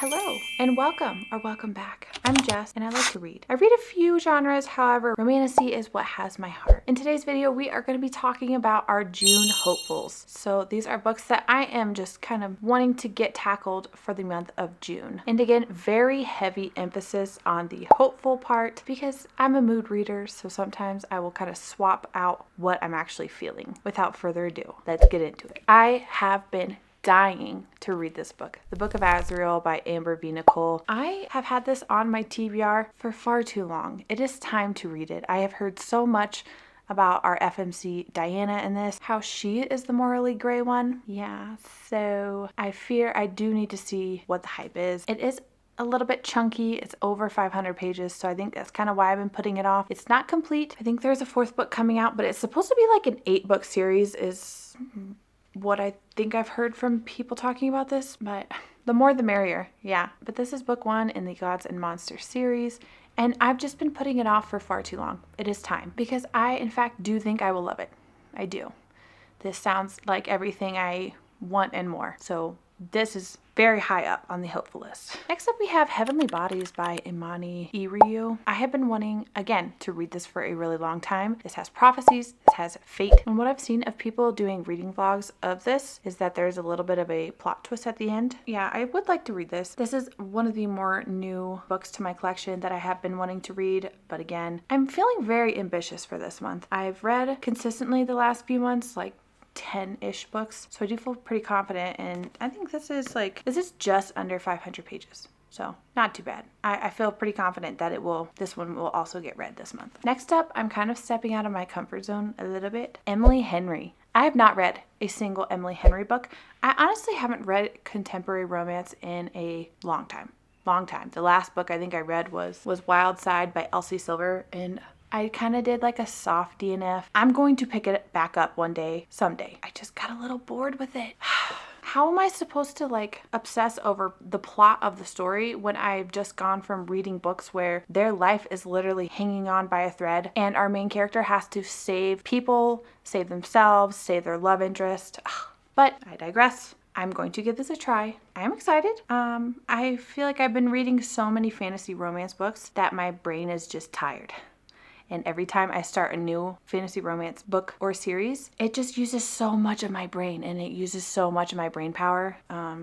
Hello and welcome back. I'm Jess and I like to read. I read a few genres, however, romantasy is what has my heart. In today's video, we are going to be talking about our June hopefuls. So these are books that I am just kind of wanting to get tackled for the month of June. And again, very heavy emphasis on the hopeful part because I'm a mood reader, so sometimes I will kind of swap out what I'm actually feeling. Without further ado, let's get into it. I have been dying to read this book, The Book of Azrael by Amber V. Nicole. I have had this on my TBR for far too long. It is time to read it. I have heard so much about our FMC Diana in this, how she is the morally gray one. Yeah, so I fear I do need to see what the hype is. It is a little bit chunky. It's over 500 pages, so I think that's kind of why I've been putting it off. It's not complete. I think there's a fourth book coming out, but it's supposed to be like an 8-book series is what I think I've heard from people talking about this, but the more the merrier. Yeah, but this is book 1 in the Gods and Monsters series, and I've just been putting it off for far too long. It is time, because I, in fact, do think I will love it. I do. This sounds like everything I want and more, so this is very high up on the hopeful list. Next up, we have Heavenly Bodies by Imani Iriu. I have been wanting, again, to read this for a really long time. This has prophecies, this has fate, and what I've seen of people doing reading vlogs of this is that there's a little bit of a plot twist at the end. Yeah, I would like to read this. This is one of the more new books to my collection that I have been wanting to read, but again, I'm feeling very ambitious for this month. I've read consistently the last few months, like 10-ish books, so I do feel pretty confident, and I think this is just under 500 pages, so not too bad. I feel pretty confident that this one will also get read this month. Next up, I'm kind of stepping out of my comfort zone a little bit. Emily Henry. I have not read a single Emily Henry book. I honestly haven't read contemporary romance in a long time. The last book I think I read was Wild Side by Elsie Silver, and I kind of did like a soft DNF. I'm going to pick it back up one day, someday. I just got a little bored with it. How am I supposed to like obsess over the plot of the story when I've just gone from reading books where their life is literally hanging on by a thread and our main character has to save people, save themselves, save their love interest? But I digress. I'm going to give this a try. I am excited. I feel like I've been reading so many fantasy romance books that my brain is just tired. And every time I start a new fantasy romance book or series, it just uses so much of my brain and it uses so much of my brain power.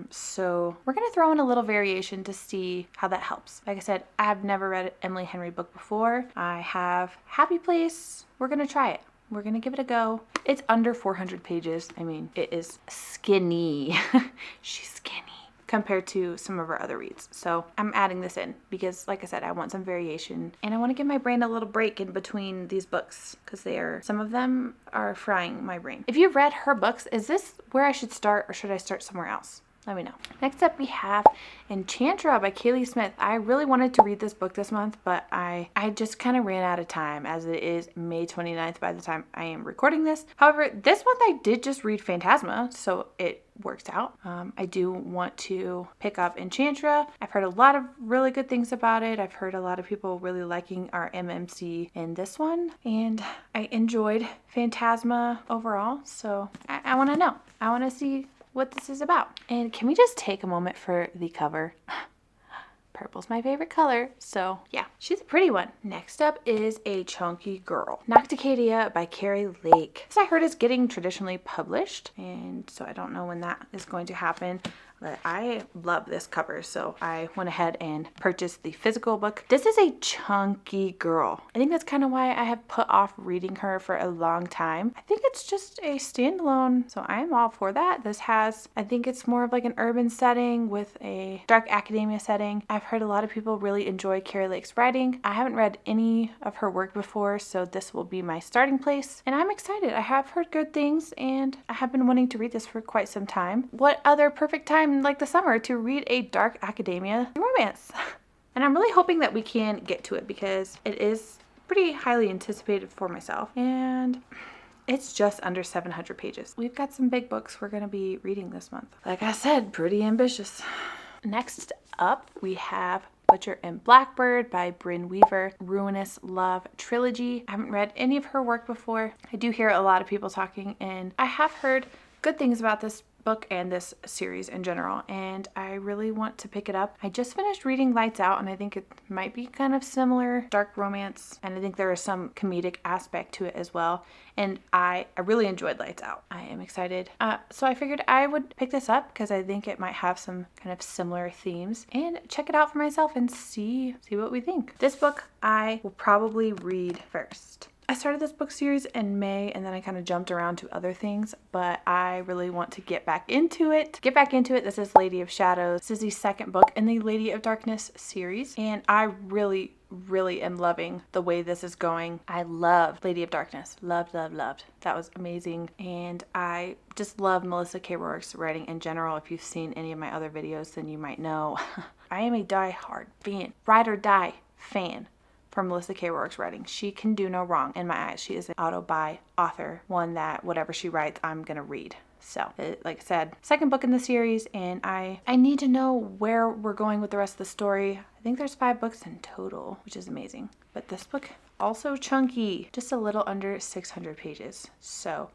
So we're going to throw in a little variation to see how that helps. Like I said, I've never read an Emily Henry book before. I have Happy Place. We're going to try it. We're going to give it a go. It's under 400 pages. I mean, it is skinny. She's skinny compared to some of our other reads. So I'm adding this in because, like I said, I want some variation and I want to give my brain a little break in between these books because some of them are frying my brain. If you've read her books, is this where I should start or should I start somewhere else? Let me know. Next up, we have Enchantra by Kaylee Smith. I really wanted to read this book this month, but I just kind of ran out of time as it is May 29th by the time I am recording this. However, this month I did just read Phantasma, so it worked out. I do want to pick up Enchantra. I've heard a lot of really good things about it. I've heard a lot of people really liking our MMC in this one, and I enjoyed Phantasma overall, so I want to know. I want to see what this is about. And can we just take a moment for the cover? Purple's my favorite color, so yeah, she's a pretty one. Next up is A Chunky Girl, Nocticadia by Carrie Lake. This I heard is getting traditionally published, and so I don't know when that is going to happen. But I love this cover, so I went ahead and purchased the physical book. This is a chunky girl. I think that's kind of why I have put off reading her for a long time. I think it's just a standalone, so I am all for that. This has, I think it's more of like an urban setting with a dark academia setting. I've heard a lot of people really enjoy Carrie Lake's writing. I haven't read any of her work before, so this will be my starting place, and I'm excited. I have heard good things, and I have been wanting to read this for quite some time. What other perfect time like the summer to read a dark academia romance? And I'm really hoping that we can get to it because it is pretty highly anticipated for myself, and it's just under 700 pages. We've got some big books we're going to be reading this month. Like I said, pretty ambitious. Next up, we have Butcher and Blackbird by Brynne Weaver, Ruinous Love Trilogy. I haven't read any of her work before. I do hear a lot of people talking, and I have heard good things about this book and this series in general, and I really want to pick it up. I just finished reading Lights Out, and I think it might be kind of similar, dark romance, and I think there is some comedic aspect to it as well. And I really enjoyed Lights Out. I am excited. So I figured I would pick this up because I think it might have some kind of similar themes, and check it out for myself and see what we think. This book I will probably read first. I started this book series in May, and then I kind of jumped around to other things, but I really want to get back into it. This is Lady of Shadows. This is the second book in the Lady of Darkness series, and I really am loving the way this is going. I love Lady of Darkness. Loved. That was amazing. And I just love Melissa K. Rourke's writing in general. If you've seen any of my other videos, then you might know I am a die-hard fan, ride or die fan for Melissa K. Rourke's writing. She can do no wrong in my eyes. She is an auto-buy author, one that whatever she writes, I'm gonna read. So, like I said, second book in the series, and I need to know where we're going with the rest of the story. I think there's 5 books in total, which is amazing. But this book, also chunky, just a little under 600 pages. So,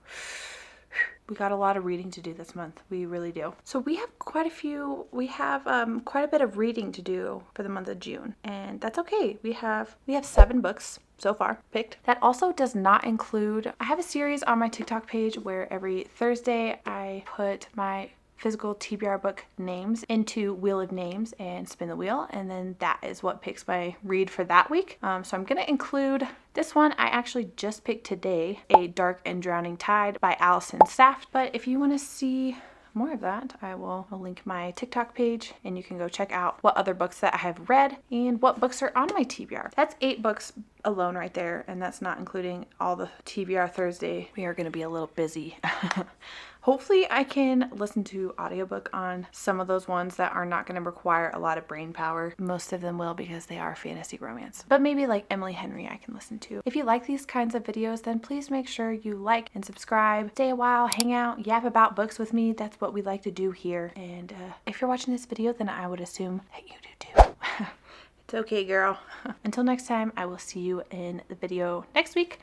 we got a lot of reading to do this month. We really do. So we have quite a bit of reading to do for the month of June, and that's okay. We have 7 books so far picked. That also does not include, I have a series on my TikTok page where every Thursday I put my physical TBR book names into Wheel of Names and spin the wheel, and then that is what picks my read for that week. So I'm gonna include this one. I actually just picked today, A Dark and Drowning Tide by Allison Saft, but if you want to see more of that, I'll link my TikTok page, and you can go check out what other books that I have read and what books are on my TBR. That's 8 books alone right there, and that's not including all the TBR Thursday. We are going to be a little busy. Hopefully I can listen to audiobook on some of those ones that are not going to require a lot of brain power. Most of them will, because they are fantasy romance. But maybe like Emily Henry I can listen to. If you like these kinds of videos, then please make sure you like and subscribe. Stay a while, hang out, yap about books with me. That's what we like to do here. And if you're watching this video, then I would assume that you do too. It's okay, girl. Until next time, I will see you in the video next week.